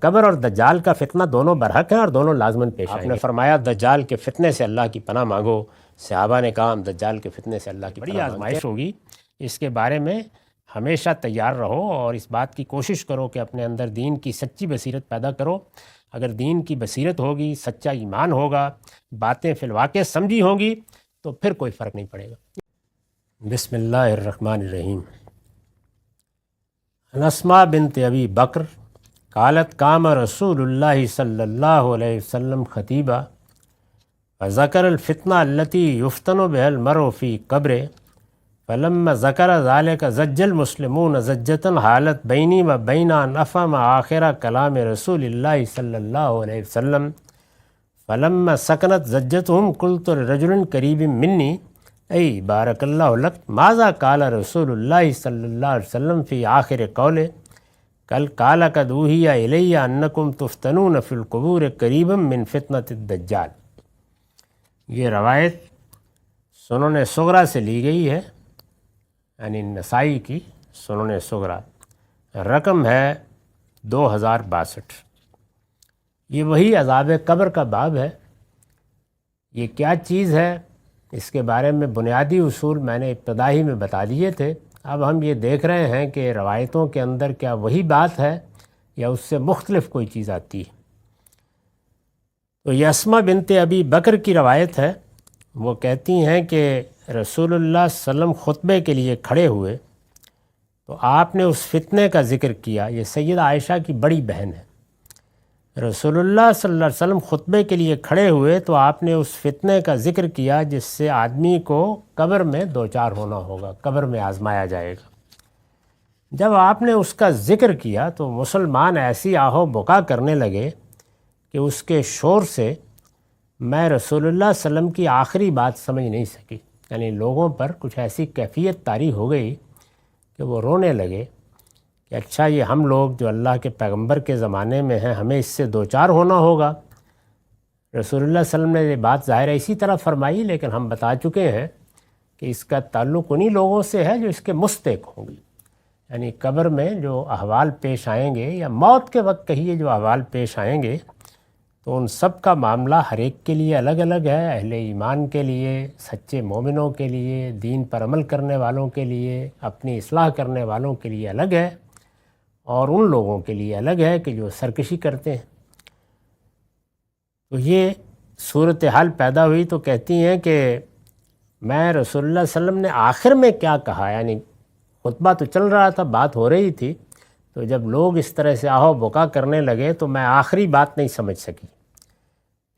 قبر اور دجال کا فتنہ دونوں برحق ہیں اور دونوں لازماً پیش آئیں گے۔ آپ نے فرمایا دجال کے فتنے سے اللہ کی پناہ مانگو، صحابہ نے کہا ہم دجال کے فتنے سے اللہ کی بڑی آزمائش ہوگی، اس کے بارے میں ہمیشہ تیار رہو اور اس بات کی کوشش کرو کہ اپنے اندر دین کی سچی بصیرت پیدا کرو۔ اگر دین کی بصیرت ہوگی، سچا ایمان ہوگا، باتیں فی الواقع سمجھی ہوں گی تو پھر کوئی فرق نہیں پڑے گا۔ بسم اللہ الرحمن الرحیم۔ اسماء بنت ابی بکر قالت قام رسول اللہ صلی اللہ علیہ وسلم خطیبہ فذکر الفتنہ التی یفتن بها المرء فی قبرہ فلما ذکر ذلک زج المسلمون زجۃ حالت بینی و بین ان افهم آخر کلام رسول اللہ صلی اللہ علیہ وسلم فلما سکنت زجتهم قلت لرجل قریب منی ای بارک اللہ لک ماذا قال رسول اللہ صلی اللہ علیہ وسلم فی آخر قولہ کل قال قد اوحی الی انکم تفتنون فی القبور قریبا من فتنۃ الدجال۔ یہ روایت سنن صغریٰ سے لی گئی ہے، یعنی نسائی کی سنن صغریٰ، رقم ہے 2062۔ یہ وہی عذاب قبر کا باب ہے۔ یہ کیا چیز ہے اس کے بارے میں بنیادی اصول میں نے ابتدائی میں بتا دیے تھے۔ اب ہم یہ دیکھ رہے ہیں کہ روایتوں کے اندر کیا وہی بات ہے یا اس سے مختلف کوئی چیز آتی ہے۔ تو یہ اسماء بنت ابی بکر کی روایت ہے۔ وہ کہتی ہیں کہ رسول اللہ صلی اللہ علیہ وسلم خطبے کے لیے کھڑے ہوئے تو آپ نے اس فتنے کا ذکر کیا۔ یہ سیدہ عائشہ کی بڑی بہن ہے۔ رسول اللہ صلی اللہ علیہ وسلم خطبے کے لیے کھڑے ہوئے تو آپ نے اس فتنے کا ذکر کیا جس سے آدمی کو قبر میں دوچار ہونا ہوگا، قبر میں آزمایا جائے گا۔ جب آپ نے اس کا ذکر کیا تو مسلمان ایسی آہو بکا کرنے لگے کہ اس کے شور سے میں رسول اللہ صلی اللہ علیہ وسلم کی آخری بات سمجھ نہیں سکی۔ یعنی لوگوں پر کچھ ایسی کیفیت طاری ہو گئی کہ وہ رونے لگے کہ اچھا یہ ہم لوگ جو اللہ کے پیغمبر کے زمانے میں ہیں ہمیں اس سے دوچار ہونا ہوگا۔ رسول اللہ صلی اللہ علیہ وسلم نے یہ بات ظاہر اسی طرح فرمائی، لیکن ہم بتا چکے ہیں کہ اس کا تعلق انہی لوگوں سے ہے جو اس کے مستحق ہوں گے۔ یعنی قبر میں جو احوال پیش آئیں گے یا موت کے وقت کہیے جو احوال پیش آئیں گے تو ان سب کا معاملہ ہر ایک کے لیے الگ الگ ہے۔ اہل ایمان کے لیے، سچے مومنوں کے لیے، دین پر عمل کرنے والوں کے لیے، اپنی اصلاح کرنے والوں کے لیے الگ ہے، اور ان لوگوں کے لیے الگ ہے کہ جو سرکشی کرتے ہیں۔ تو یہ صورتحال پیدا ہوئی تو کہتی ہیں کہ میں رسول اللہ صلی اللہ علیہ وسلم نے آخر میں کیا کہا، یعنی خطبہ تو چل رہا تھا، بات ہو رہی تھی، تو جب لوگ اس طرح سے آہو بکا کرنے لگے تو میں آخری بات نہیں سمجھ سکی۔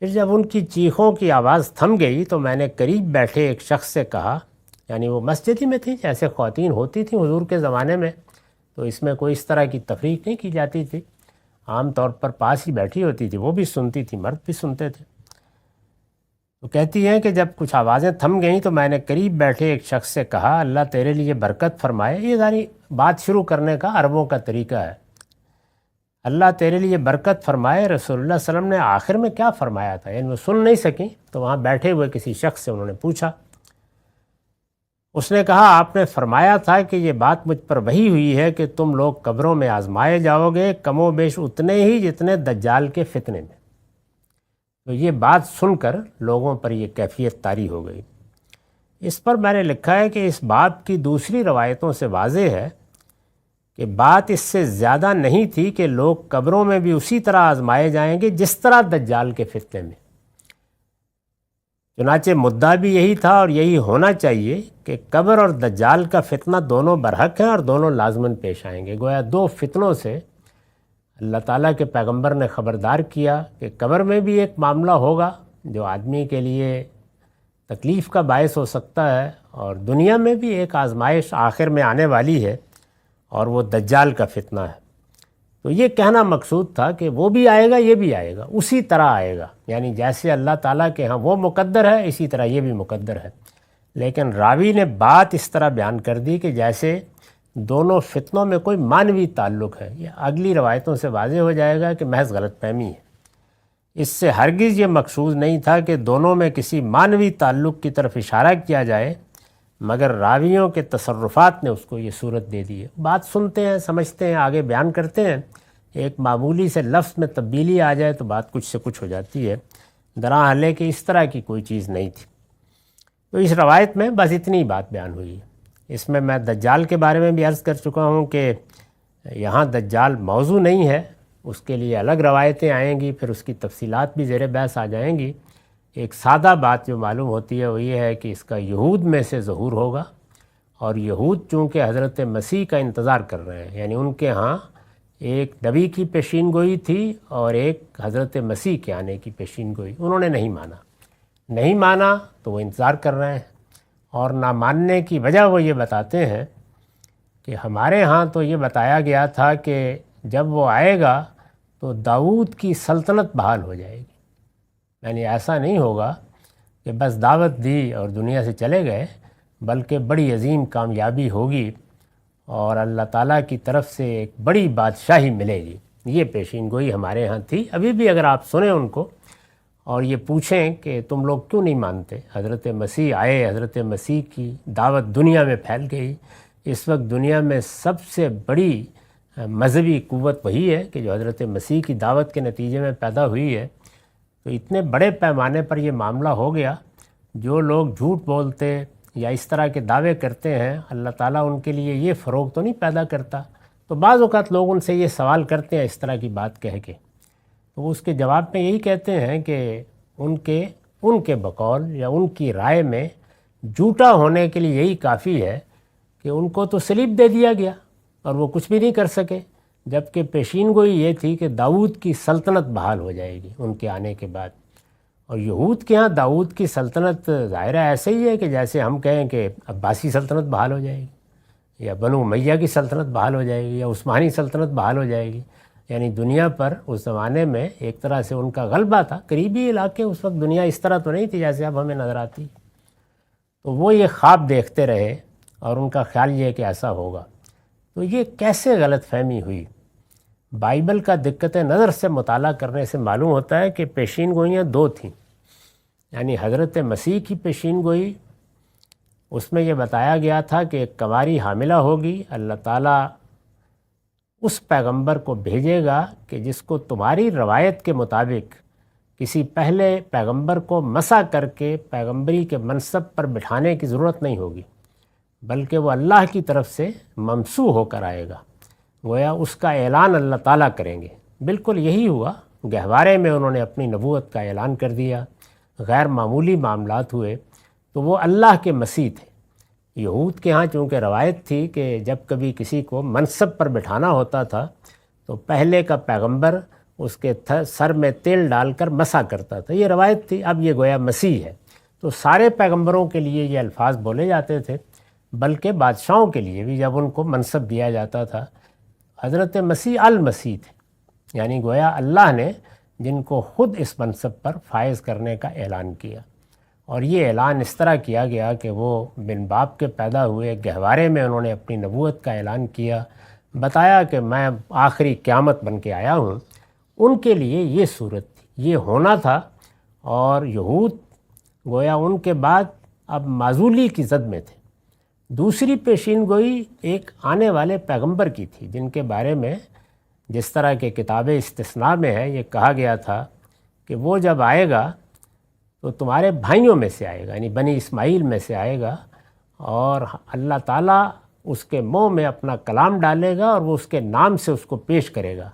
پھر جب ان کی چیخوں کی آواز تھم گئی تو میں نے قریب بیٹھے ایک شخص سے کہا، یعنی وہ مسجد ہی میں تھی جیسے خواتین ہوتی تھیں حضور کے زمانے میں، تو اس میں کوئی اس طرح کی تفریق نہیں کی جاتی تھی، عام طور پر پاس ہی بیٹھی ہوتی تھی، وہ بھی سنتی تھی، مرد بھی سنتے تھے۔ تو کہتی ہیں کہ جب کچھ آوازیں تھم گئیں تو میں نے قریب بیٹھے ایک شخص سے کہا اللہ تیرے لیے برکت فرمائے۔ یہ ذاری بات شروع کرنے کا عربوں کا طریقہ ہے، اللہ تیرے لیے برکت فرمائے۔ رسول اللہ صلی اللہ علیہ وسلم نے آخر میں کیا فرمایا تھا، یعنی وہ سن نہیں سکیں تو وہاں بیٹھے ہوئے کسی شخص سے انہوں نے پوچھا۔ اس نے کہا آپ نے فرمایا تھا کہ یہ بات مجھ پر وحی ہوئی ہے کہ تم لوگ قبروں میں آزمائے جاؤ گے کم و بیش اتنے ہی جتنے دجال کے فتنے میں۔ تو یہ بات سن کر لوگوں پر یہ کیفیت طاری ہو گئی۔ اس پر میں نے لکھا ہے کہ اس باب کی دوسری روایتوں سے واضح ہے کہ بات اس سے زیادہ نہیں تھی کہ لوگ قبروں میں بھی اسی طرح آزمائے جائیں گے جس طرح دجال کے فتنے میں۔ چنانچہ مدعا بھی یہی تھا اور یہی ہونا چاہیے کہ قبر اور دجال کا فتنہ دونوں برحق ہیں اور دونوں لازماً پیش آئیں گے۔ گویا دو فتنوں سے اللہ تعالیٰ کے پیغمبر نے خبردار کیا کہ قبر میں بھی ایک معاملہ ہوگا جو آدمی کے لیے تکلیف کا باعث ہو سکتا ہے، اور دنیا میں بھی ایک آزمائش آخر میں آنے والی ہے اور وہ دجال کا فتنہ ہے۔ تو یہ کہنا مقصود تھا کہ وہ بھی آئے گا، یہ بھی آئے گا، اسی طرح آئے گا، یعنی جیسے اللہ تعالیٰ کے ہاں وہ مقدر ہے اسی طرح یہ بھی مقدر ہے۔ لیکن راوی نے بات اس طرح بیان کر دی کہ جیسے دونوں فتنوں میں کوئی معنوی تعلق ہے۔ یہ اگلی روایتوں سے واضح ہو جائے گا کہ محض غلط فہمی ہے۔ اس سے ہرگز یہ مقصود نہیں تھا کہ دونوں میں کسی معنوی تعلق کی طرف اشارہ کیا جائے، مگر راویوں کے تصرفات نے اس کو یہ صورت دے دی ہے۔ بات سنتے ہیں، سمجھتے ہیں، آگے بیان کرتے ہیں، ایک معمولی سے لفظ میں تبدیلی آ جائے تو بات کچھ سے کچھ ہو جاتی ہے، دراں کہ اس طرح کی کوئی چیز نہیں تھی۔ تو اس روایت میں بس اتنی بات بیان ہوئی ہے۔ اس میں دجال کے بارے میں بھی عرض کر چکا ہوں کہ یہاں دجال موضوع نہیں ہے، اس کے لیے الگ روایتیں آئیں گی، پھر اس کی تفصیلات بھی زیر بحث آ جائیں گی۔ ایک سادہ بات جو معلوم ہوتی ہے وہ یہ ہے کہ اس کا یہود میں سے ظہور ہوگا، اور یہود چونکہ حضرت مسیح کا انتظار کر رہے ہیں، یعنی ان کے ہاں ایک نبی کی پیشین گوئی تھی اور ایک حضرت مسیح کے آنے کی پیشین گوئی، انہوں نے نہیں مانا تو وہ انتظار کر رہے ہیں، اور نہ ماننے کی وجہ وہ یہ بتاتے ہیں کہ ہمارے ہاں تو یہ بتایا گیا تھا کہ جب وہ آئے گا تو داؤد کی سلطنت بحال ہو جائے گی، یعنی ایسا نہیں ہوگا کہ بس دعوت دی اور دنیا سے چلے گئے، بلکہ بڑی عظیم کامیابی ہوگی اور اللہ تعالیٰ کی طرف سے ایک بڑی بادشاہی ملے گی۔ یہ پیشین گوئی ہمارے ہاں تھی۔ ابھی بھی اگر آپ سنیں ان کو اور یہ پوچھیں کہ تم لوگ کیوں نہیں مانتے، حضرت مسیح آئے، حضرت مسیح کی دعوت دنیا میں پھیل گئی، اس وقت دنیا میں سب سے بڑی مذہبی قوت وہی ہے کہ جو حضرت مسیح کی دعوت کے نتیجے میں پیدا ہوئی ہے۔ تو اتنے بڑے پیمانے پر یہ معاملہ ہو گیا، جو لوگ جھوٹ بولتے یا اس طرح کے دعوے کرتے ہیں، اللہ تعالیٰ ان کے لیے یہ فروغ تو نہیں پیدا کرتا۔ تو بعض اوقات لوگ ان سے یہ سوال کرتے ہیں اس طرح کی بات کہہ کے، تو وہ اس کے جواب میں یہی کہتے ہیں کہ ان کے بقول یا ان کی رائے میں جھوٹا ہونے کے لیے یہی کافی ہے کہ ان کو تو صلیب دے دیا گیا اور وہ کچھ بھی نہیں کر سکے، جبکہ پیشین گوئی یہ تھی کہ داؤد کی سلطنت بحال ہو جائے گی ان کے آنے کے بعد۔ اور یہود کے ہاں داؤد کی سلطنت ظاہرہ ایسے ہی ہے کہ جیسے ہم کہیں کہ عباسی سلطنت بحال ہو جائے گی، یا بنو امیہ کی سلطنت بحال ہو جائے گی، یا عثمانی سلطنت بحال ہو جائے گی۔ یعنی دنیا پر اس زمانے میں ایک طرح سے ان کا غلبہ تھا۔ قریبی علاقے اس وقت دنیا اس طرح تو نہیں تھی جیسے اب ہمیں نظر آتی۔ تو وہ یہ خواب دیکھتے رہے اور ان کا خیال یہ ہے کہ ایسا ہوگا۔ تو یہ کیسے غلط فہمی ہوئی؟ بائبل کا دقت نظر سے مطالعہ کرنے سے معلوم ہوتا ہے کہ پیشین گوئیاں دو تھیں، یعنی حضرت مسیح کی پیشین گوئی، اس میں یہ بتایا گیا تھا کہ ایک کنواری حاملہ ہوگی، اللہ تعالیٰ اس پیغمبر کو بھیجے گا کہ جس کو تمہاری روایت کے مطابق کسی پہلے پیغمبر کو مسح کر کے پیغمبری کے منصب پر بٹھانے کی ضرورت نہیں ہوگی، بلکہ وہ اللہ کی طرف سے ممسوح ہو کر آئے گا، گویا اس کا اعلان اللہ تعالیٰ کریں گے۔ بالکل یہی ہوا، گہوارے میں انہوں نے اپنی نبوت کا اعلان کر دیا، غیر معمولی معاملات ہوئے۔ تو وہ اللہ کے مسیح تھے۔ یہود کے ہاں چونکہ روایت تھی کہ جب کبھی کسی کو منصب پر بٹھانا ہوتا تھا تو پہلے کا پیغمبر اس کے سر میں تیل ڈال کر مسح کرتا تھا، یہ روایت تھی۔ اب یہ گویا مسیح ہے، تو سارے پیغمبروں کے لیے یہ الفاظ بولے جاتے تھے، بلکہ بادشاہوں کے لیے بھی جب ان کو منصب دیا جاتا تھا۔ حضرت مسیح المسیح تھے، یعنی گویا اللہ نے جن کو خود اس منصب پر فائز کرنے کا اعلان کیا، اور یہ اعلان اس طرح کیا گیا کہ وہ بن باپ کے پیدا ہوئے، گہوارے میں انہوں نے اپنی نبوت کا اعلان کیا، بتایا کہ میں آخری قیامت بن کے آیا ہوں۔ ان کے لیے یہ صورت تھی، یہ ہونا تھا، اور یہود گویا ان کے بعد اب معزولی کی زد میں تھے۔ دوسری پیشین گوئی ایک آنے والے پیغمبر کی تھی، جن کے بارے میں جس طرح کے کتاب استثناء میں ہے یہ کہا گیا تھا کہ وہ جب آئے گا تو تمہارے بھائیوں میں سے آئے گا، یعنی بنی اسماعیل میں سے آئے گا، اور اللہ تعالیٰ اس کے منہ میں اپنا کلام ڈالے گا اور وہ اس کے نام سے اس کو پیش کرے گا۔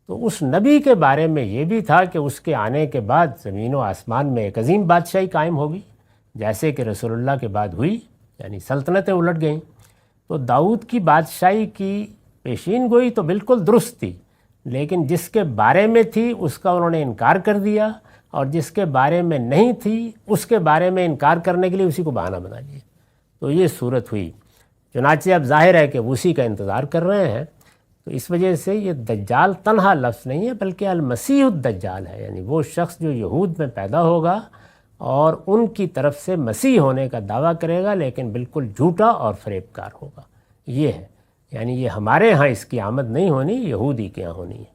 تو اس نبی کے بارے میں یہ بھی تھا کہ اس کے آنے کے بعد زمین و آسمان میں ایک عظیم بادشاہی قائم ہوگی، جیسے کہ رسول اللہ کے بعد ہوئی، یعنی سلطنتیں الٹ گئیں۔ تو داؤد کی بادشاہی کی پیشین گوئی تو بالکل درست تھی، لیکن جس کے بارے میں تھی اس کا انہوں نے انکار کر دیا، اور جس کے بارے میں نہیں تھی اس کے بارے میں انکار کرنے کے لیے اسی کو بہانہ بنا لیا۔ تو یہ صورت ہوئی۔ چنانچہ اب ظاہر ہے کہ وہ اسی کا انتظار کر رہے ہیں۔ تو اس وجہ سے یہ دجال تنہا لفظ نہیں ہے، بلکہ المسیح الدجال ہے، یعنی وہ شخص جو یہود میں پیدا ہوگا اور ان کی طرف سے مسیح ہونے کا دعویٰ کرے گا، لیکن بالکل جھوٹا اور فریب کار ہوگا۔ یہ ہے، یعنی یہ ہمارے ہاں اس کی آمد نہیں ہونی، یہودی کے ہاں ہونی ہے۔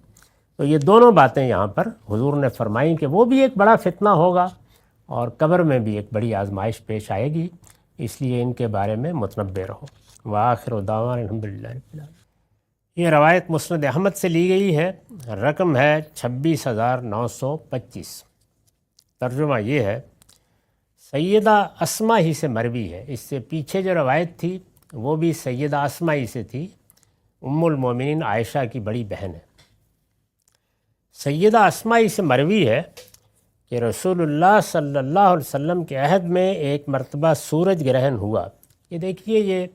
تو یہ دونوں باتیں یہاں پر حضور نے فرمائیں کہ وہ بھی ایک بڑا فتنہ ہوگا، اور قبر میں بھی ایک بڑی آزمائش پیش آئے گی، اس لیے ان کے بارے میں متنبہ رہو۔ وآخر دعوانا الحمدللہ رب العالمین۔ یہ روایت مسند احمد سے لی گئی ہے، رقم ہے 26,925۔ ترجمہ یہ ہے، سیدہ اسماء ہی سے مروی ہے۔ اس سے پیچھے جو روایت تھی وہ بھی سیدہ اسماء ہی سے تھی، ام المومنین عائشہ کی بڑی بہن ہے۔ سیدہ اسماء ہی سے مروی ہے کہ رسول اللہ صلی اللہ علیہ وسلم کے عہد میں ایک مرتبہ سورج گرہن ہوا۔ یہ دیکھیے، یہ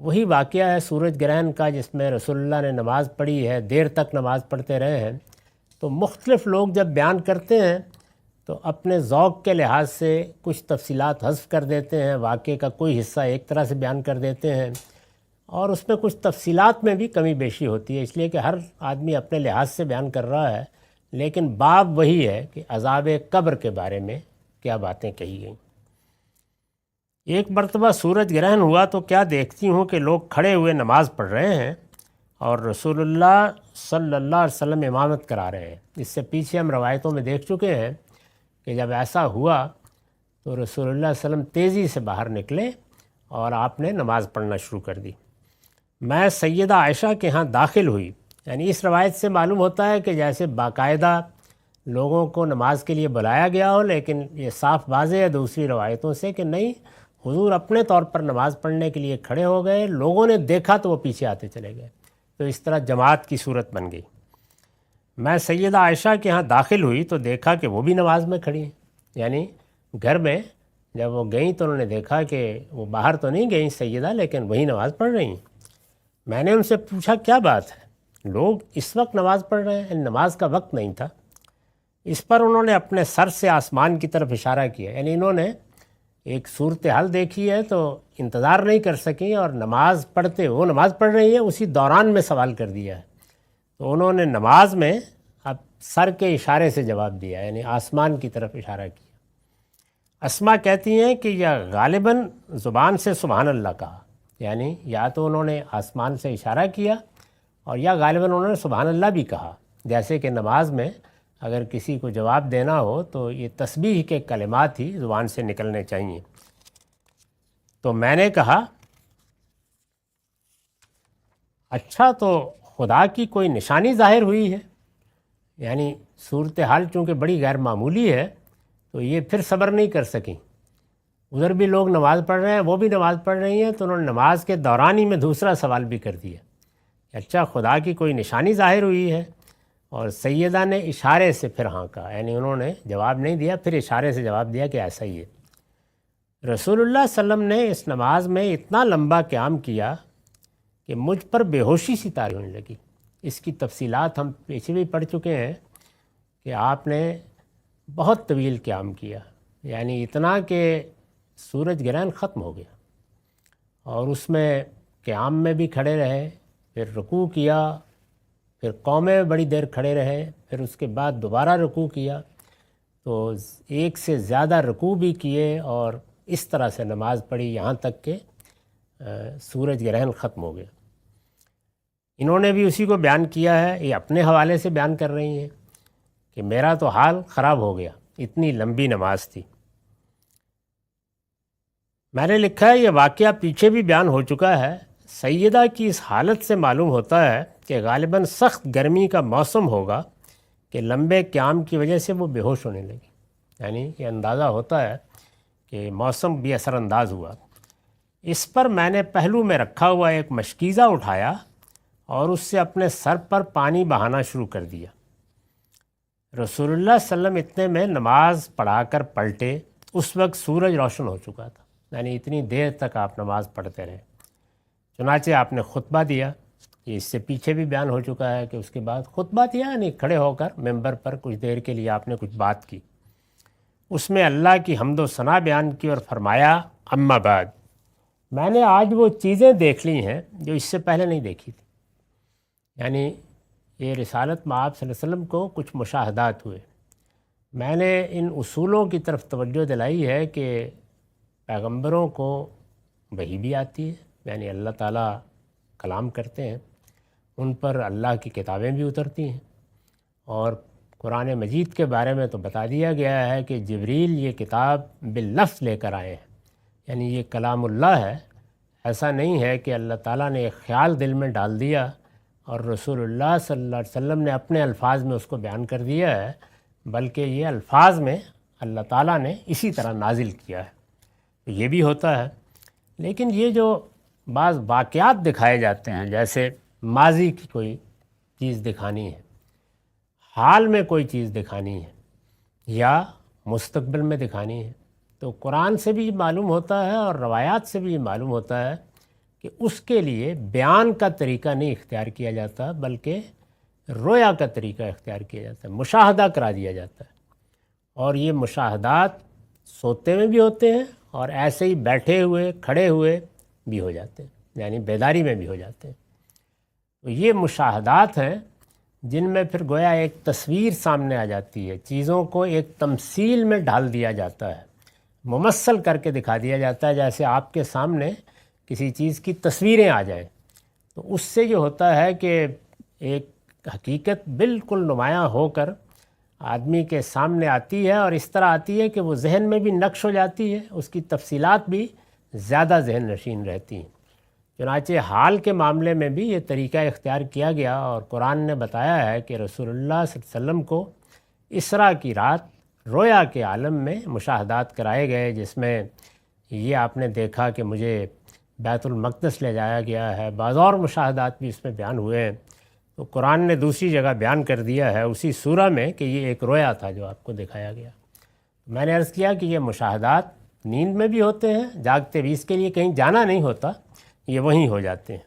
وہی واقعہ ہے سورج گرہن کا جس میں رسول اللہ نے نماز پڑھی ہے، دیر تک نماز پڑھتے رہے ہیں۔ تو مختلف لوگ جب بیان کرتے ہیں تو اپنے ذوق کے لحاظ سے کچھ تفصیلات حذف کر دیتے ہیں، واقعے کا کوئی حصہ ایک طرح سے بیان کر دیتے ہیں، اور اس میں کچھ تفصیلات میں بھی کمی بیشی ہوتی ہے، اس لیے کہ ہر آدمی اپنے لحاظ سے بیان کر رہا ہے، لیکن باب وہی ہے کہ عذاب قبر کے بارے میں کیا باتیں کہی گئیں۔ ایک مرتبہ سورج گرہن ہوا تو کیا دیکھتی ہوں کہ لوگ کھڑے ہوئے نماز پڑھ رہے ہیں اور رسول اللہ صلی اللہ علیہ وسلم امامت کرا رہے ہیں۔ اس سے پیچھے ہم روایتوں میں دیکھ چکے ہیں کہ جب ایسا ہوا تو رسول اللہ صلی اللہ علیہ وسلم تیزی سے باہر نکلے اور آپ نے نماز پڑھنا شروع کر دی۔ میں سیدہ عائشہ کے ہاں داخل ہوئی، یعنی اس روایت سے معلوم ہوتا ہے کہ جیسے باقاعدہ لوگوں کو نماز کے لیے بلایا گیا ہو، لیکن یہ صاف واضح ہے دوسری روایتوں سے کہ نہیں، حضور اپنے طور پر نماز پڑھنے کے لیے کھڑے ہو گئے، لوگوں نے دیکھا تو وہ پیچھے آتے چلے گئے، تو اس طرح جماعت کی صورت بن گئی۔ میں سیدہ عائشہ کے ہاں داخل ہوئی تو دیکھا کہ وہ بھی نماز میں کھڑی ہیں، یعنی گھر میں جب وہ گئیں تو انہوں نے دیکھا کہ وہ باہر تو نہیں گئیں سیدہ، لیکن وہی نماز پڑھ رہی ہیں۔ میں نے ان سے پوچھا کیا بات ہے، لوگ اس وقت نماز پڑھ رہے ہیں، نماز کا وقت نہیں تھا۔ اس پر انہوں نے اپنے سر سے آسمان کی طرف اشارہ کیا، یعنی انہوں نے ایک صورتحال دیکھی ہے تو انتظار نہیں کر سکیں اور نماز پڑھتے، وہ نماز پڑھ رہی ہیں اسی دوران میں سوال کر دیا ہے، تو انہوں نے نماز میں اب سر کے اشارے سے جواب دیا، یعنی آسمان کی طرف اشارہ کیا۔ اسماء کہتی ہیں کہ یہ غالباً زبان سے سبحان اللہ کہا، یعنی یا تو انہوں نے آسمان سے اشارہ کیا اور یا غالباً انہوں نے سبحان اللہ بھی کہا، جیسے کہ نماز میں اگر کسی کو جواب دینا ہو تو یہ تسبیح کے کلمات ہی زبان سے نکلنے چاہیے۔ تو میں نے کہا اچھا، تو خدا کی کوئی نشانی ظاہر ہوئی ہے، یعنی صورتحال چونکہ بڑی غیر معمولی ہے تو یہ پھر صبر نہیں کر سکیں، ادھر بھی لوگ نماز پڑھ رہے ہیں، وہ بھی نماز پڑھ رہی ہیں، تو انہوں نے نماز کے دوران ہی میں دوسرا سوال بھی کر دیا، اچھا خدا کی کوئی نشانی ظاہر ہوئی ہے، اور سیدہ نے اشارے سے پھر ہاں کہا، یعنی انہوں نے جواب نہیں دیا، پھر اشارے سے جواب دیا کہ ایسا ہی ہے۔ رسول اللہ صلی اللہ علیہ وسلم نے اس نماز میں اتنا لمبا قیام کیا کہ مجھ پر بے ہوشی سی طاری ہونے لگی۔ اس کی تفصیلات ہم پیچھے بھی پڑھ چکے ہیں کہ آپ نے بہت طویل قیام کیا، یعنی اتنا کہ سورج گرہن ختم ہو گیا اور اس میں قیام میں بھی کھڑے رہے، پھر رکوع کیا، پھر قوم میں بڑی دیر کھڑے رہے، پھر اس کے بعد دوبارہ رکوع کیا، تو ایک سے زیادہ رکوع بھی کیے اور اس طرح سے نماز پڑھی یہاں تک کہ سورج گرہن ختم ہو گیا۔ انہوں نے بھی اسی کو بیان کیا ہے، یہ اپنے حوالے سے بیان کر رہی ہیں کہ میرا تو حال خراب ہو گیا، اتنی لمبی نماز تھی۔ میں نے لکھا ہے یہ واقعہ پیچھے بھی بیان ہو چکا ہے۔ سیدہ کی اس حالت سے معلوم ہوتا ہے کہ غالباً سخت گرمی کا موسم ہوگا کہ لمبے قیام کی وجہ سے وہ بے ہوش ہونے لگی، یعنی یہ اندازہ ہوتا ہے کہ موسم بھی اثر انداز ہوا۔ اس پر میں نے پہلو میں رکھا ہوا ایک مشکیزہ اٹھایا اور اس سے اپنے سر پر پانی بہانا شروع کر دیا۔ رسول اللہ صلی اللہ علیہ وسلم اتنے میں نماز پڑھا کر پلٹے، اس وقت سورج روشن ہو چکا تھا، یعنی اتنی دیر تک آپ نماز پڑھتے رہے۔ چنانچہ آپ نے خطبہ دیا، یہ اس سے پیچھے بھی بیان ہو چکا ہے کہ اس کے بعد خطبہ دیا، یعنی کھڑے ہو کر ممبر پر کچھ دیر کے لیے آپ نے کچھ بات کی، اس میں اللہ کی حمد و ثنا بیان کی اور فرمایا اما بعد، میں نے آج وہ چیزیں دیکھ لی ہیں جو اس سے پہلے نہیں دیکھی تھی، یعنی یہ رسالت میں آپ صلی اللہ علیہ وسلم کو کچھ مشاہدات ہوئے۔ میں نے ان اصولوں کی طرف توجہ دلائی ہے کہ پیغمبروں کو وحی بھی آتی ہے، یعنی اللہ تعالیٰ کلام کرتے ہیں، ان پر اللہ کی کتابیں بھی اترتی ہیں، اور قرآن مجید کے بارے میں تو بتا دیا گیا ہے کہ جبریل یہ کتاب باللفظ لے کر آئے ہیں، یعنی یہ کلام اللہ ہے، ایسا نہیں ہے کہ اللہ تعالیٰ نے ایک خیال دل میں ڈال دیا اور رسول اللہ صلی اللہ علیہ وسلم نے اپنے الفاظ میں اس کو بیان کر دیا ہے، بلکہ یہ الفاظ میں اللہ تعالیٰ نے اسی طرح نازل کیا ہے، تو یہ بھی ہوتا ہے۔ لیکن یہ جو بعض واقعات دکھائے جاتے ہیں، جیسے ماضی کی کوئی چیز دکھانی ہے، حال میں کوئی چیز دکھانی ہے، یا مستقبل میں دکھانی ہے، تو قرآن سے بھی معلوم ہوتا ہے اور روایات سے بھی معلوم ہوتا ہے کہ اس کے لیے بیان کا طریقہ نہیں اختیار کیا جاتا، بلکہ رویا کا طریقہ اختیار کیا جاتا ہے، مشاہدہ کرا دیا جاتا ہے۔ اور یہ مشاہدات سوتے میں بھی ہوتے ہیں اور ایسے ہی بیٹھے ہوئے کھڑے ہوئے بھی ہو جاتے ہیں، یعنی بیداری میں بھی ہو جاتے ہیں۔ تو یہ مشاہدات ہیں جن میں پھر گویا ایک تصویر سامنے آ جاتی ہے، چیزوں کو ایک تمثیل میں ڈال دیا جاتا ہے، ممثل کر کے دکھا دیا جاتا ہے، جیسے آپ کے سامنے کسی چیز کی تصویریں آ جائیں۔ تو اس سے جو ہوتا ہے کہ ایک حقیقت بالکل نمایاں ہو کر آدمی کے سامنے آتی ہے، اور اس طرح آتی ہے کہ وہ ذہن میں بھی نقش ہو جاتی ہے، اس کی تفصیلات بھی زیادہ ذہن نشین رہتی ہیں۔ چنانچہ حال کے معاملے میں بھی یہ طریقہ اختیار کیا گیا، اور قرآن نے بتایا ہے کہ رسول اللہ صلی اللہ علیہ وسلم کو اسراء کی رات رویا کے عالم میں مشاہدات کرائے گئے، جس میں یہ آپ نے دیکھا کہ مجھے بیت المقدس لے جایا گیا ہے، بعض اور مشاہدات بھی اس میں بیان ہوئے ہیں۔ تو قرآن نے دوسری جگہ بیان کر دیا ہے اسی سورہ میں کہ یہ ایک رویا تھا جو آپ کو دکھایا گیا۔ میں نے عرض کیا کہ یہ مشاہدات نیند میں بھی ہوتے ہیں، جاگتے بھی، اس کے لیے کہیں جانا نہیں ہوتا، یہ وہیں ہو جاتے ہیں۔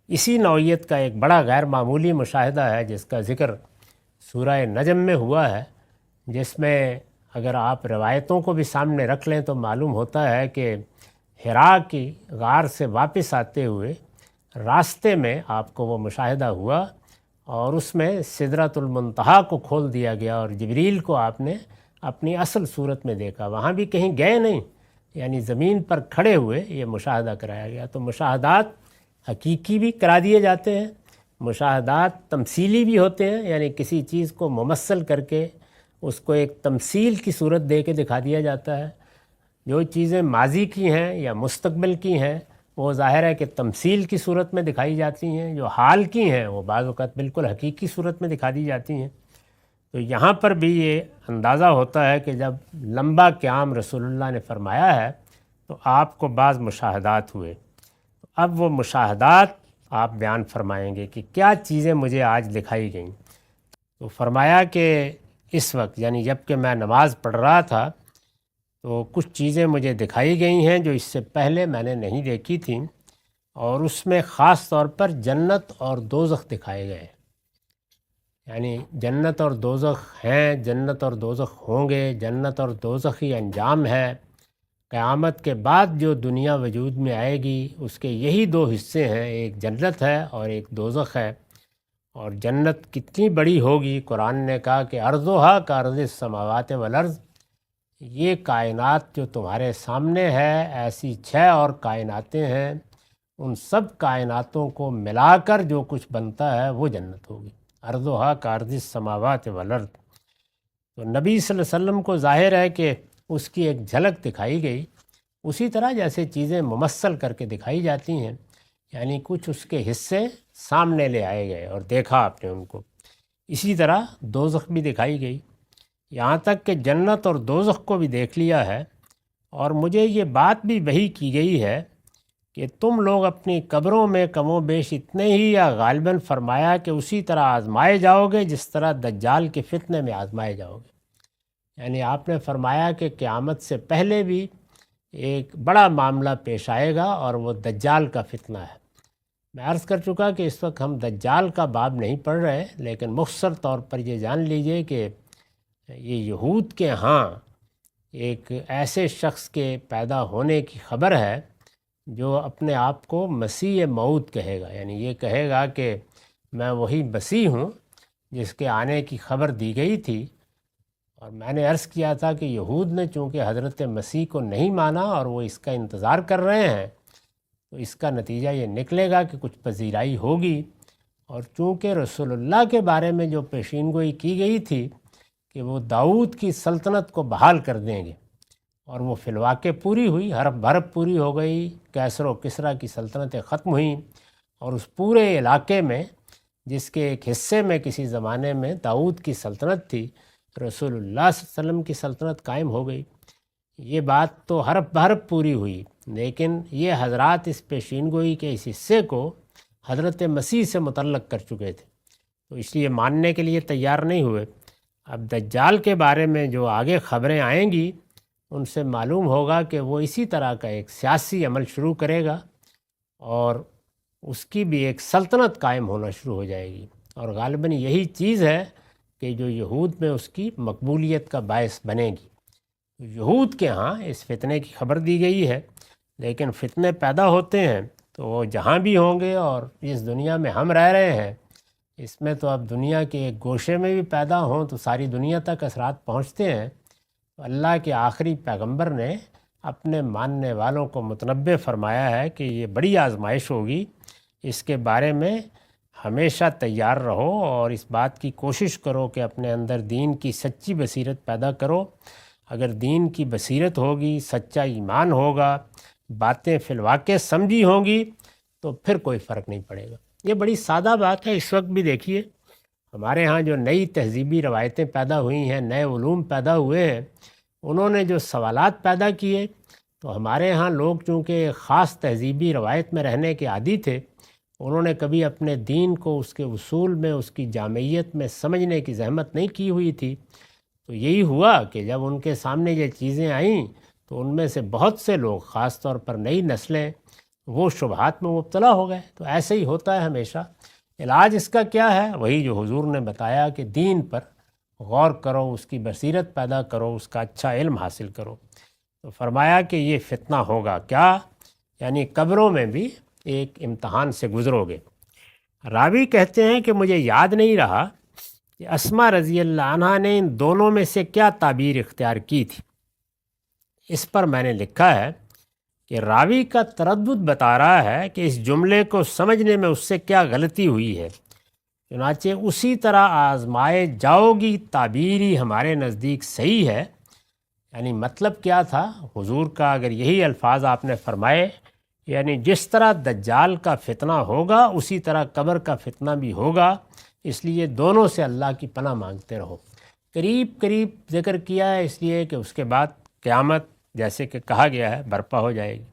اسی نوعیت کا ایک بڑا غیر معمولی مشاہدہ ہے جس کا ذکر سورہ نجم میں ہوا ہے، جس میں اگر آپ روایتوں کو بھی سامنے رکھ لیں تو معلوم ہوتا ہے کہ حرا کی غار سے واپس آتے ہوئے راستے میں آپ کو وہ مشاہدہ ہوا، اور اس میں سدرۃ المنتہا کو کھول دیا گیا اور جبریل کو آپ نے اپنی اصل صورت میں دیکھا، وہاں بھی کہیں گئے نہیں، یعنی زمین پر کھڑے ہوئے یہ مشاہدہ کرایا گیا۔ تو مشاہدات حقیقی بھی کرا دیے جاتے ہیں، مشاہدات تمثیلی بھی ہوتے ہیں، یعنی کسی چیز کو ممثل کر کے اس کو ایک تمثیل کی صورت دے کے دکھا دیا جاتا ہے۔ جو چیزیں ماضی کی ہیں یا مستقبل کی ہیں وہ ظاہر ہے کہ تمثیل کی صورت میں دکھائی جاتی ہیں، جو حال کی ہیں وہ بعض اوقات بالکل حقیقی صورت میں دکھا دی جاتی ہیں۔ تو یہاں پر بھی یہ اندازہ ہوتا ہے کہ جب لمبا قیام رسول اللہ نے فرمایا ہے تو آپ کو بعض مشاہدات ہوئے، اب وہ مشاہدات آپ بیان فرمائیں گے کہ کیا چیزیں مجھے آج دکھائی گئیں۔ تو فرمایا کہ اس وقت، یعنی جب کہ میں نماز پڑھ رہا تھا، تو کچھ چیزیں مجھے دکھائی گئی ہیں جو اس سے پہلے میں نے نہیں دیکھی تھیں، اور اس میں خاص طور پر جنت اور دوزخ دکھائے گئے، یعنی جنت اور دوزخ ہیں، جنت اور دوزخ ہوں گے، جنت اور دوزخ ہی انجام ہے۔ قیامت کے بعد جو دنیا وجود میں آئے گی اس کے یہی دو حصے ہیں، ایک جنت ہے اور ایک دوزخ ہے۔ اور جنت کتنی بڑی ہوگی، قرآن نے کہا کہ ارضھا کارض السماوات والارض، یہ کائنات جو تمہارے سامنے ہے ایسی 6 اور کائناتیں ہیں، ان سب کائناتوں کو ملا کر جو کچھ بنتا ہے وہ جنت ہوگی، ارضھا کارض السماوات والارض۔ تو نبی صلی اللہ علیہ وسلم کو ظاہر ہے کہ اس کی ایک جھلک دکھائی گئی، اسی طرح جیسے چیزیں ممثل کر کے دکھائی جاتی ہیں، یعنی کچھ اس کے حصے سامنے لے آئے گئے اور دیکھا آپ نے ان کو، اسی طرح دوزخ بھی دکھائی گئی، یہاں تک کہ جنت اور دوزخ کو بھی دیکھ لیا ہے۔ اور مجھے یہ بات بھی وحی کی گئی ہے کہ تم لوگ اپنی قبروں میں کم و بیش اتنے ہی، یا غالباً فرمایا کہ اسی طرح آزمائے جاؤ گے جس طرح دجال کے فتنے میں آزمائے جاؤ گے، یعنی آپ نے فرمایا کہ قیامت سے پہلے بھی ایک بڑا معاملہ پیش آئے گا اور وہ دجال کا فتنہ ہے۔ میں عرض کر چکا کہ اس وقت ہم دجال کا باب نہیں پڑھ رہے، لیکن مختصر طور پر یہ جان لیجئے کہ یہ یہود کے ہاں ایک ایسے شخص کے پیدا ہونے کی خبر ہے جو اپنے آپ کو مسیح موعود کہے گا، یعنی یہ کہے گا کہ میں وہی مسیح ہوں جس کے آنے کی خبر دی گئی تھی۔ اور میں نے عرض کیا تھا کہ یہود نے چونکہ حضرت مسیح کو نہیں مانا اور وہ اس کا انتظار کر رہے ہیں، تو اس کا نتیجہ یہ نکلے گا کہ کچھ پذیرائی ہوگی۔ اور چونکہ رسول اللہ کے بارے میں جو پیشین گوئی کی گئی تھی کہ وہ داؤد کی سلطنت کو بحال کر دیں گے، اور وہ فی الواقع پوری ہوئی، حرف بھرف پوری ہو گئی، کیسر و کسریٰ کی سلطنتیں ختم ہوئیں، اور اس پورے علاقے میں جس کے ایک حصے میں کسی زمانے میں داؤد کی سلطنت تھی، رسول اللہ صلی اللہ علیہ وسلم کی سلطنت قائم ہو گئی۔ یہ بات تو حرف بحرف پوری ہوئی، لیکن یہ حضرات اس پیشین گوئی کے اس حصے کو حضرت مسیح سے متعلق کر چکے تھے، تو اس لیے ماننے کے لیے تیار نہیں ہوئے۔ اب دجال کے بارے میں جو آگے خبریں آئیں گی ان سے معلوم ہوگا کہ وہ اسی طرح کا ایک سیاسی عمل شروع کرے گا اور اس کی بھی ایک سلطنت قائم ہونا شروع ہو جائے گی، اور غالباً یہی چیز ہے کہ جو یہود میں اس کی مقبولیت کا باعث بنے گی۔ یہود کے ہاں اس فتنے کی خبر دی گئی ہے، لیکن فتنے پیدا ہوتے ہیں تو وہ جہاں بھی ہوں گے، اور اس دنیا میں ہم رہ رہے ہیں اس میں تو اب دنیا کے ایک گوشے میں بھی پیدا ہوں تو ساری دنیا تک اثرات پہنچتے ہیں۔ اللہ کے آخری پیغمبر نے اپنے ماننے والوں کو متنبہ فرمایا ہے کہ یہ بڑی آزمائش ہوگی، اس کے بارے میں ہمیشہ تیار رہو اور اس بات کی کوشش کرو کہ اپنے اندر دین کی سچی بصیرت پیدا کرو۔ اگر دین کی بصیرت ہوگی، سچا ایمان ہوگا، باتیں فی الواقع سمجھی ہوں گی تو پھر کوئی فرق نہیں پڑے گا۔ یہ بڑی سادہ بات ہے۔ اس وقت بھی دیکھیے ہمارے ہاں جو نئی تہذیبی روایتیں پیدا ہوئی ہیں، نئے علوم پیدا ہوئے ہیں، انہوں نے جو سوالات پیدا کیے، تو ہمارے ہاں لوگ چونکہ ایک خاص تہذیبی روایت میں رہنے کے عادی تھے، انہوں نے کبھی اپنے دین کو اس کے اصول میں، اس کی جامعیت میں سمجھنے کی زحمت نہیں کی ہوئی تھی۔ تو یہی ہوا کہ جب ان کے سامنے یہ چیزیں آئیں تو ان میں سے بہت سے لوگ، خاص طور پر نئی نسلیں، وہ شبہات میں مبتلا ہو گئے۔ تو ایسے ہی ہوتا ہے ہمیشہ۔ علاج اس کا کیا ہے؟ وہی جو حضور نے بتایا کہ دین پر غور کرو، اس کی بصیرت پیدا کرو، اس کا اچھا علم حاصل کرو۔ تو فرمایا کہ یہ فتنہ ہوگا کیا؟ یعنی قبروں میں بھی ایک امتحان سے گزرو گے۔ راوی کہتے ہیں کہ مجھے یاد نہیں رہا کہ اسماء رضی اللہ عنہا نے ان دونوں میں سے کیا تعبیر اختیار کی تھی۔ اس پر میں نے لکھا ہے کہ راوی کا تردد بتا رہا ہے کہ اس جملے کو سمجھنے میں اس سے کیا غلطی ہوئی ہے، چنانچہ اسی طرح آزمائے جاؤ گی تعبیری ہمارے نزدیک صحیح ہے۔ یعنی مطلب کیا تھا حضور کا؟ اگر یہی الفاظ آپ نے فرمائے، یعنی جس طرح دجال کا فتنہ ہوگا اسی طرح قبر کا فتنہ بھی ہوگا، اس لیے دونوں سے اللہ کی پناہ مانگتے رہو۔ قریب قریب ذکر کیا ہے اس لیے کہ اس کے بعد قیامت، جیسے کہ کہا گیا ہے، برپا ہو جائے گی۔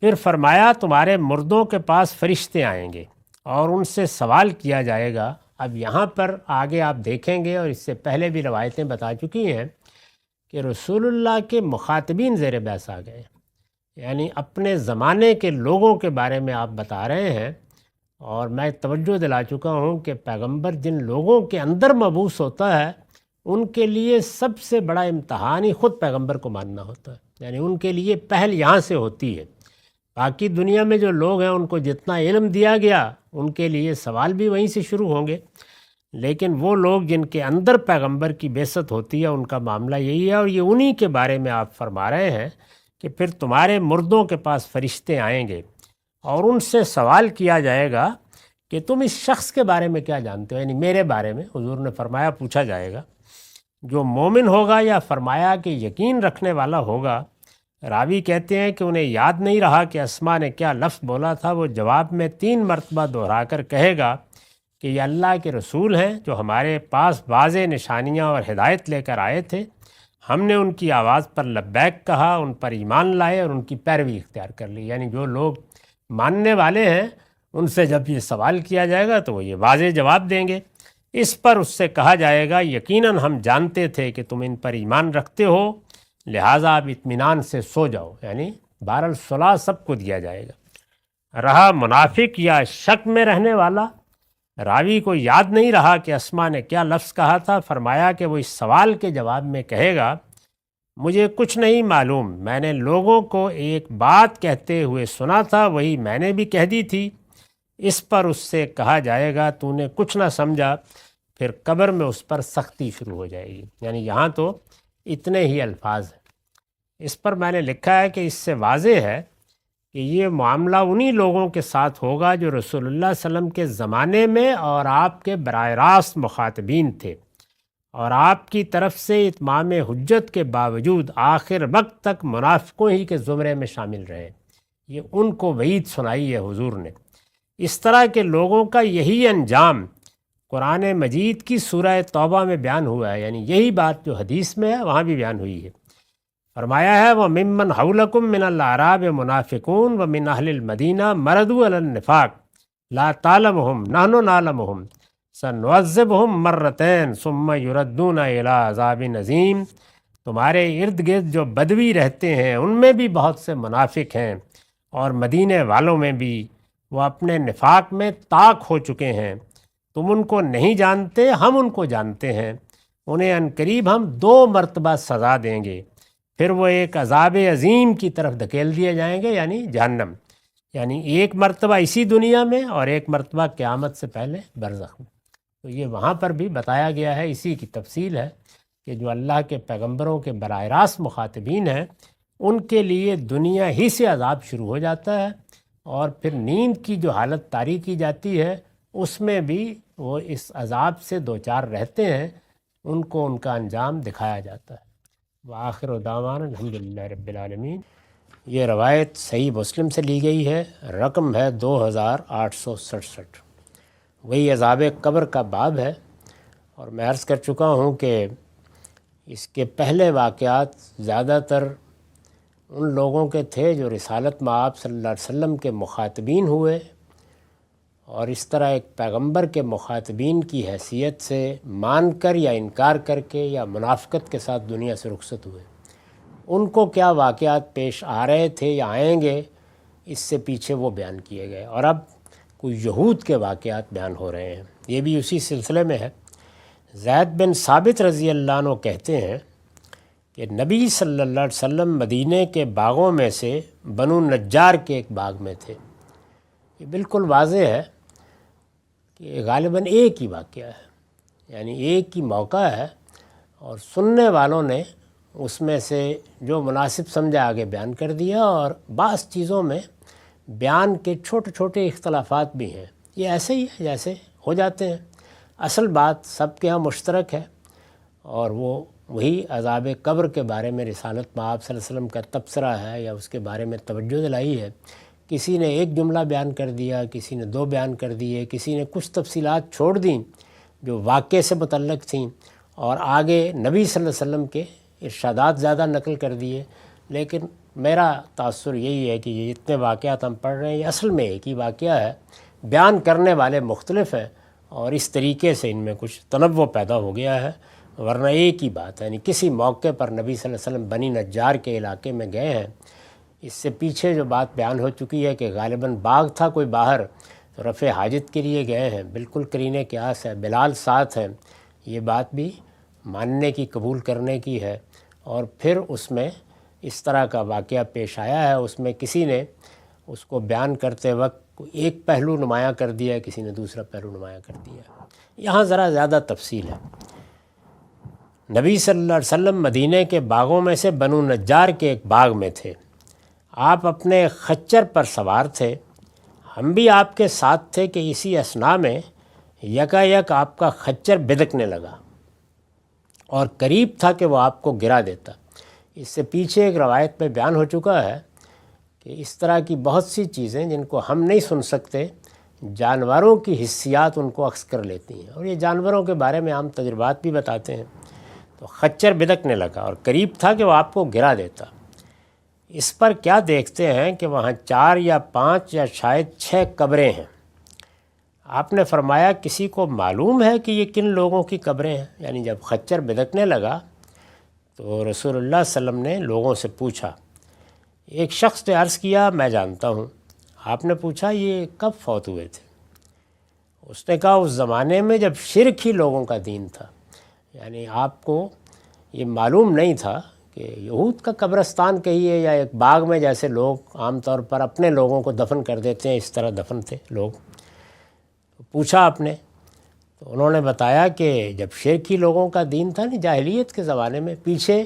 پھر فرمایا تمہارے مردوں کے پاس فرشتے آئیں گے اور ان سے سوال کیا جائے گا۔ اب یہاں پر آگے آپ دیکھیں گے، اور اس سے پہلے بھی روایتیں بتا چکی ہیں کہ رسول اللہ کے مخاطبین زیر بحث آ گئے، یعنی اپنے زمانے کے لوگوں کے بارے میں آپ بتا رہے ہیں۔ اور میں توجہ دلا چکا ہوں کہ پیغمبر جن لوگوں کے اندر مبعوث ہوتا ہے ان کے لیے سب سے بڑا امتحان ہی خود پیغمبر کو ماننا ہوتا ہے، یعنی ان کے لیے پہل یہاں سے ہوتی ہے۔ باقی دنیا میں جو لوگ ہیں ان کو جتنا علم دیا گیا ان کے لیے سوال بھی وہیں سے شروع ہوں گے، لیکن وہ لوگ جن کے اندر پیغمبر کی بعثت ہوتی ہے ان کا معاملہ یہی ہے۔ اور یہ انہی کے بارے میں آپ فرما رہے ہیں کہ پھر تمہارے مردوں کے پاس فرشتے آئیں گے اور ان سے سوال کیا جائے گا کہ تم اس شخص کے بارے میں کیا جانتے ہو، یعنی میرے بارے میں۔ حضور نے فرمایا پوچھا جائے گا، جو مومن ہوگا یا فرمایا کہ یقین رکھنے والا ہوگا۔ راوی کہتے ہیں کہ انہیں یاد نہیں رہا کہ اسماء نے کیا لفظ بولا تھا۔ وہ جواب میں 3 مرتبہ دہرا کر کہے گا کہ یہ اللہ کے رسول ہیں جو ہمارے پاس واضح نشانیاں اور ہدایت لے کر آئے تھے۔ ہم نے ان کی آواز پر لبیک کہا، ان پر ایمان لائے اور ان کی پیروی اختیار کر لی۔ یعنی جو لوگ ماننے والے ہیں ان سے جب یہ سوال کیا جائے گا تو وہ یہ واضح جواب دیں گے۔ اس پر اس سے کہا جائے گا یقیناً ہم جانتے تھے کہ تم ان پر ایمان رکھتے ہو، لہٰذا آپ اطمینان سے سو جاؤ۔ یعنی بہرحال سب کو دیا جائے گا۔ رہا منافق یا شک میں رہنے والا، راوی کو یاد نہیں رہا کہ اسماء نے کیا لفظ کہا تھا۔ فرمایا کہ وہ اس سوال کے جواب میں کہے گا مجھے کچھ نہیں معلوم، میں نے لوگوں کو ایک بات کہتے ہوئے سنا تھا، وہی میں نے بھی کہہ دی تھی۔ اس پر اس سے کہا جائے گا تو نے کچھ نہ سمجھا، پھر قبر میں اس پر سختی شروع ہو جائے گی۔ یعنی یہاں تو اتنے ہی الفاظ ہیں۔ اس پر میں نے لکھا ہے کہ اس سے واضح ہے کہ یہ معاملہ انہی لوگوں کے ساتھ ہوگا جو رسول اللہ صلی اللہ علیہ وسلم کے زمانے میں اور آپ کے براہ راست مخاطبین تھے، اور آپ کی طرف سے اتمام حجت کے باوجود آخر وقت تک منافقوں ہی کے زمرے میں شامل رہے۔ یہ ان کو وعید سنائی ہے حضور نے۔ اس طرح کے لوگوں کا یہی انجام قرآن مجید کی سورہ توبہ میں بیان ہوا ہے، یعنی یہی بات جو حدیث میں ہے وہاں بھی بیان ہوئی ہے۔ فرمایا ہے وَمِمَّنْ حَوْلَكُم مِّنَ الْأَعْرَابِ مُنَافِقُونَ وَمِنْ أَهْلِ الْمَدِينَةِ مَرَدُوا عَلَى النِّفَاقِ لَا تَعْلَمُهُمْ نَحْنُ نَعْلَمُهُمْ سَنُعَذِّبُهُمْ مَرَّتَيْنِ ثُمَّ يُرَدُّونَ إِلَىٰ عَذَابٍ عَظِيمٍ۔ تمہارے ارد گرد جو بدوی رہتے ہیں ان میں بھی بہت سے منافق ہیں، اور مدینے والوں میں بھی، وہ اپنے نفاق میں طاق ہو چکے ہیں۔ تم ان کو نہیں جانتے، ہم ان کو جانتے ہیں۔ انہیں عنقریب ہم 2 مرتبہ سزا دیں گے، پھر وہ ایک عذاب عظیم کی طرف دھکیل دیے جائیں گے، یعنی جہنم، یعنی ایک مرتبہ اسی دنیا میں اور ایک مرتبہ قیامت سے پہلے برزخ میں۔ تو یہ وہاں پر بھی بتایا گیا ہے، اسی کی تفصیل ہے کہ جو اللہ کے پیغمبروں کے براہ راست مخاطبین ہیں ان کے لیے دنیا ہی سے عذاب شروع ہو جاتا ہے، اور پھر نیند کی جو حالت طاری کی جاتی ہے اس میں بھی وہ اس عذاب سے دوچار رہتے ہیں، ان کو ان کا انجام دکھایا جاتا ہے۔ وآخر دعوانا الحمدللہ رب العالمین۔ یہ روایت صحیح مسلم سے لی گئی ہے، رقم ہے 2867۔ وہی عذاب قبر کا باب ہے، اور میں عرض کر چکا ہوں کہ اس کے پہلے واقعات زیادہ تر ان لوگوں کے تھے جو رسالت مآب صلی اللہ علیہ وسلم کے مخاطبین ہوئے، اور اس طرح ایک پیغمبر کے مخاطبین کی حیثیت سے مان کر یا انکار کر کے یا منافقت کے ساتھ دنیا سے رخصت ہوئے۔ ان کو کیا واقعات پیش آ رہے تھے یا آئیں گے، اس سے پیچھے وہ بیان کیے گئے، اور اب کچھ یہود کے واقعات بیان ہو رہے ہیں، یہ بھی اسی سلسلے میں ہے۔ زید بن ثابت رضی اللہ عنہ کہتے ہیں کہ نبی صلی اللہ علیہ وسلم مدینے کے باغوں میں سے بنو نجار کے ایک باغ میں تھے۔ یہ بالکل واضح ہے کہ غالباً ایک ہی واقعہ ہے، یعنی ایک ہی موقع ہے، اور سننے والوں نے اس میں سے جو مناسب سمجھا آگے بیان کر دیا، اور بعض چیزوں میں بیان کے چھوٹے چھوٹے اختلافات بھی ہیں۔ یہ ایسے ہی ہے جیسے ہو جاتے ہیں، اصل بات سب کے ہاں مشترک ہے، اور وہ وہی عذاب قبر کے بارے میں رسالت مآب صلی اللہ علیہ وسلم کا تبصرہ ہے، یا اس کے بارے میں توجہ دلائی ہے۔ کسی نے ایک جملہ بیان کر دیا، کسی نے 2 بیان کر دیے، کسی نے کچھ تفصیلات چھوڑ دیں جو واقعے سے متعلق تھیں، اور آگے نبی صلی اللہ علیہ وسلم کے ارشادات زیادہ نقل کر دیے۔ لیکن میرا تاثر یہی ہے کہ یہ جتنے واقعات ہم پڑھ رہے ہیں یہ اصل میں ایک ہی واقعہ ہے، بیان کرنے والے مختلف ہیں، اور اس طریقے سے ان میں کچھ تنوع پیدا ہو گیا ہے، ورنہ ایک ہی بات ہے۔ یعنی کسی موقع پر نبی صلی اللہ علیہ وسلم بنی نجار کے علاقے میں گئے ہیں، اس سے پیچھے جو بات بیان ہو چکی ہے کہ غالباً باغ تھا کوئی باہر، تو رفع حاجت کے لیے گئے ہیں، بالکل قرینِ قیاس ہے، بلال ساتھ ہیں، یہ بات بھی ماننے کی، قبول کرنے کی ہے۔ اور پھر اس میں اس طرح کا واقعہ پیش آیا ہے، اس میں کسی نے اس کو بیان کرتے وقت ایک پہلو نمایاں کر دیا، کسی نے دوسرا پہلو نمایاں کر دیا۔ یہاں ذرا زیادہ تفصیل ہے۔ نبی صلی اللہ علیہ وسلم مدینے کے باغوں میں سے بنو نجار کے ایک باغ میں تھے، آپ اپنے خچر پر سوار تھے، ہم بھی آپ کے ساتھ تھے کہ اسی اثناء میں یکا یک آپ کا خچر بدکنے لگا، اور قریب تھا کہ وہ آپ کو گرا دیتا۔ اس سے پیچھے ایک روایت میں بیان ہو چکا ہے کہ اس طرح کی بہت سی چیزیں جن کو ہم نہیں سن سکتے، جانوروں کی حسیات ان کو اخذ کر لیتی ہیں، اور یہ جانوروں کے بارے میں عام تجربات بھی بتاتے ہیں۔ تو خچر بدکنے لگا اور قریب تھا کہ وہ آپ کو گرا دیتا۔ اس پر کیا دیکھتے ہیں کہ وہاں 4 یا 5 یا شاید 6 قبریں ہیں۔ آپ نے فرمایا کسی کو معلوم ہے کہ یہ کن لوگوں کی قبریں ہیں؟ یعنی جب خچر بدکنے لگا تو رسول اللہ صلی اللہ علیہ وسلم نے لوگوں سے پوچھا۔ ایک شخص نے عرض کیا میں جانتا ہوں۔ آپ نے پوچھا یہ کب فوت ہوئے تھے؟ اس نے کہا اس زمانے میں جب شرک ہی لوگوں کا دین تھا، یعنی آپ کو یہ معلوم نہیں تھا کہ یہود کا قبرستان کہیے یا ایک باغ میں جیسے لوگ عام طور پر اپنے لوگوں کو دفن کر دیتے ہیں، اس طرح دفن تھے لوگ۔ پوچھا آپ نے، تو انہوں نے بتایا کہ جب شرک ہی لوگوں کا دین تھا، نہیں جاہلیت کے زمانے میں، پیچھے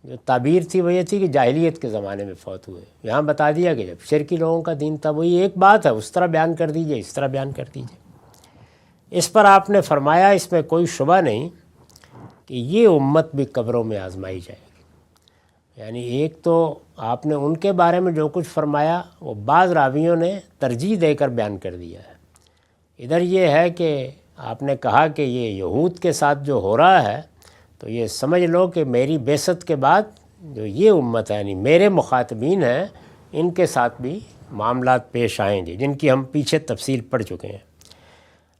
جو تعبیر تھی وہ یہ تھی کہ جاہلیت کے زمانے میں فوت ہوئے، یہاں بتا دیا کہ جب شرک ہی لوگوں کا دین تھا، وہی ایک بات ہے، اس طرح بیان کر دیجئے، اس طرح بیان کر دیجئے۔ اس پر آپ نے فرمایا اس میں کوئی شبہ نہیں کہ یہ امت بھی قبروں میں آزمائی جائے گی، یعنی ایک تو آپ نے ان کے بارے میں جو کچھ فرمایا وہ بعض راویوں نے ترجیح دے کر بیان کر دیا ہے۔ ادھر یہ ہے کہ آپ نے کہا کہ یہ یہود کے ساتھ جو ہو رہا ہے تو یہ سمجھ لو کہ میری بعثت کے بعد جو یہ امت ہے یعنی میرے مخاطبین ہیں ان کے ساتھ بھی معاملات پیش آئیں گے، جن کی ہم پیچھے تفصیل پڑھ چکے ہیں۔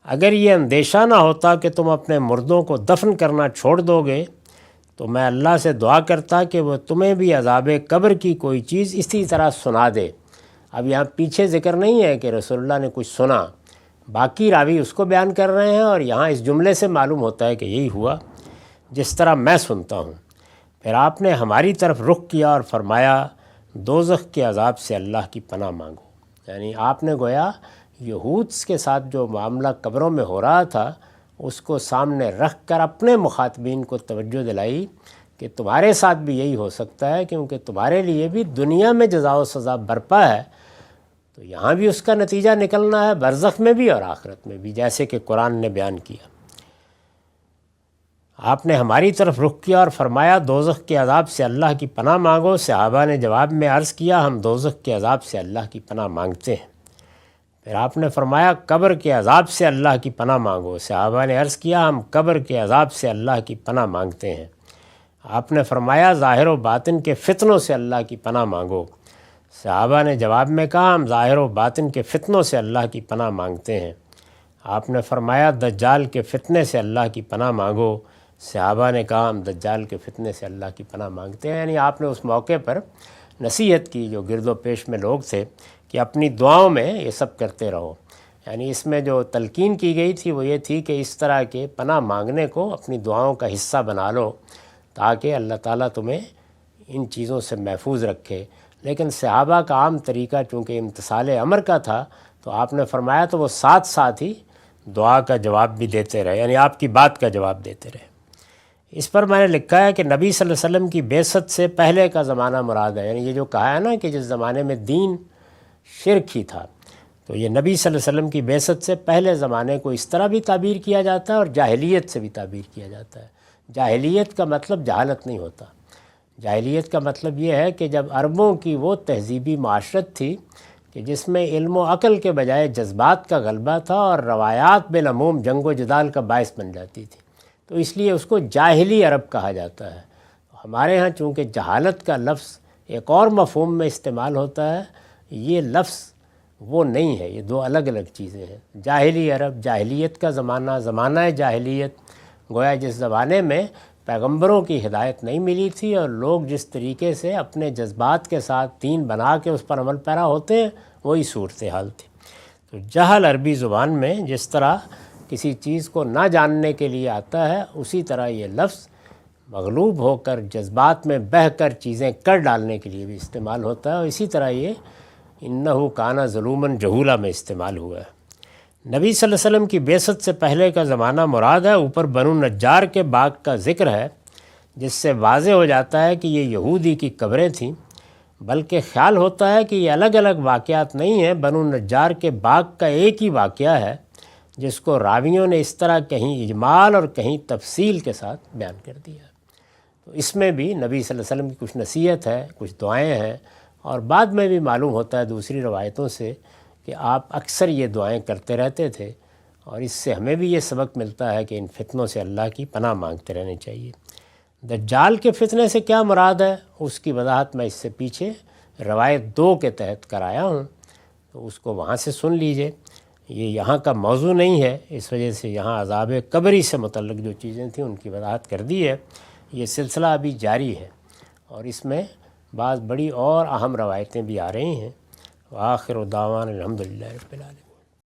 اگر یہ اندیشہ نہ ہوتا کہ تم اپنے مردوں کو دفن کرنا چھوڑ دو گے تو میں اللہ سے دعا کرتا کہ وہ تمہیں بھی عذاب قبر کی کوئی چیز اسی طرح سنا دے۔ اب یہاں پیچھے ذکر نہیں ہے کہ رسول اللہ نے کچھ سنا، باقی راوی اس کو بیان کر رہے ہیں، اور یہاں اس جملے سے معلوم ہوتا ہے کہ یہی ہوا جس طرح میں سنتا ہوں۔ پھر آپ نے ہماری طرف رخ کیا اور فرمایا دوزخ کے عذاب سے اللہ کی پناہ مانگو۔ یعنی آپ نے گویا یہود کے ساتھ جو معاملہ قبروں میں ہو رہا تھا اس کو سامنے رکھ کر اپنے مخاطبین کو توجہ دلائی کہ تمہارے ساتھ بھی یہی ہو سکتا ہے، کیونکہ تمہارے لیے بھی دنیا میں جزا و سزا برپا ہے، تو یہاں بھی اس کا نتیجہ نکلنا ہے، برزخ میں بھی اور آخرت میں بھی، جیسے کہ قرآن نے بیان کیا۔ آپ نے ہماری طرف رخ کیا اور فرمایا دوزخ کے عذاب سے اللہ کی پناہ مانگو۔ صحابہ نے جواب میں عرض کیا ہم دوزخ کے عذاب سے اللہ کی پناہ مانگتے ہیں۔ پھر آپ نے فرمایا قبر کے عذاب سے اللہ کی پناہ مانگو۔ صحابہ نے عرض کیا ہم قبر کے عذاب سے اللہ کی پناہ مانگتے ہیں۔ آپ نے فرمایا ظاہر و باطن کے فتنوں سے اللہ کی پناہ مانگو۔ صحابہ نے جواب میں کہا ہم ظاہر و باطن کے فتنوں سے اللہ کی پناہ مانگتے ہیں۔ آپ نے فرمایا دجال کے فتنے سے اللہ کی پناہ مانگو۔ صحابہ نے کہا ہم دجال کے فتنے سے اللہ کی پناہ مانگتے ہیں۔ یعنی آپ نے اس موقع پر نصیحت کی جو گرد و پیش میں لوگ تھے کہ اپنی دعاؤں میں یہ سب کرتے رہو۔ یعنی اس میں جو تلقین کی گئی تھی وہ یہ تھی کہ اس طرح کے پناہ مانگنے کو اپنی دعاؤں کا حصہ بنا لو تاکہ اللہ تعالیٰ تمہیں ان چیزوں سے محفوظ رکھے۔ لیکن صحابہ کا عام طریقہ چونکہ امتثال امر کا تھا تو آپ نے فرمایا تو وہ ساتھ ساتھ ہی دعا کا جواب بھی دیتے رہے، یعنی آپ کی بات کا جواب دیتے رہے۔ اس پر میں نے لکھا ہے کہ نبی صلی اللہ علیہ وسلم کی بعثت سے پہلے کا زمانہ مراد ہے، یعنی یہ جو کہا ہے نا کہ جس زمانے میں دین شرک ہی تھا، تو یہ نبی صلی اللہ علیہ وسلم کی بعثت سے پہلے زمانے کو اس طرح بھی تعبیر کیا جاتا ہے اور جاہلیت سے بھی تعبیر کیا جاتا ہے۔ جاہلیت کا مطلب جہالت نہیں ہوتا، جاہلیت کا مطلب یہ ہے کہ جب عربوں کی وہ تہذیبی معاشرت تھی کہ جس میں علم و عقل کے بجائے جذبات کا غلبہ تھا اور روایات بالعموم جنگ و جدال کا باعث بن جاتی تھی، تو اس لیے اس کو جاہلی عرب کہا جاتا ہے۔ ہمارے ہاں چونکہ جہالت کا لفظ ایک اور مفہوم میں استعمال ہوتا ہے، یہ لفظ وہ نہیں ہے، یہ دو الگ الگ چیزیں ہیں۔ جاہلی عرب، جاہلیت کا زمانہ، زمانہ جاہلیت، گویا جس زمانے میں پیغمبروں کی ہدایت نہیں ملی تھی اور لوگ جس طریقے سے اپنے جذبات کے ساتھ دین بنا کے اس پر عمل پیرا ہوتے ہیں وہی صورتحال تھی۔ تو جہل عربی زبان میں جس طرح کسی چیز کو نہ جاننے کے لیے آتا ہے، اسی طرح یہ لفظ مغلوب ہو کر جذبات میں بہہ کر چیزیں کر ڈالنے کے لیے بھی استعمال ہوتا ہے، اور اسی طرح یہ انہو کانا ظلوماً جہولا میں استعمال ہوا ہے۔ نبی صلی اللہ علیہ وسلم کی بعثت سے پہلے کا زمانہ مراد ہے۔ اوپر بنو نجار کے باغ کا ذکر ہے جس سے واضح ہو جاتا ہے کہ یہ یہودی کی قبریں تھیں، بلکہ خیال ہوتا ہے کہ یہ الگ الگ واقعات نہیں ہیں، بنو نجار کے باغ کا ایک ہی واقعہ ہے جس کو راویوں نے اس طرح کہیں اجمال اور کہیں تفصیل کے ساتھ بیان کر دیا۔ تو اس میں بھی نبی صلی اللہ علیہ وسلم کی کچھ نصیحت ہے، کچھ دعائیں ہیں، اور بعد میں بھی معلوم ہوتا ہے دوسری روایتوں سے کہ آپ اکثر یہ دعائیں کرتے رہتے تھے، اور اس سے ہمیں بھی یہ سبق ملتا ہے کہ ان فتنوں سے اللہ کی پناہ مانگتے رہنے چاہیے۔ دجال کے فتنے سے کیا مراد ہے اس کی وضاحت میں اس سے پیچھے روایت 2 کے تحت کرایا ہوں، تو اس کو وہاں سے سن لیجئے۔ یہ یہاں کا موضوع نہیں ہے، اس وجہ سے یہاں عذاب قبری سے متعلق جو چیزیں تھیں ان کی وضاحت کر دی ہے۔ یہ سلسلہ ابھی جاری ہے اور اس میں بعض بڑی اور اہم روایتیں بھی آ رہی ہیں۔ وآخر دعوانا الحمدللہ رب العالمین۔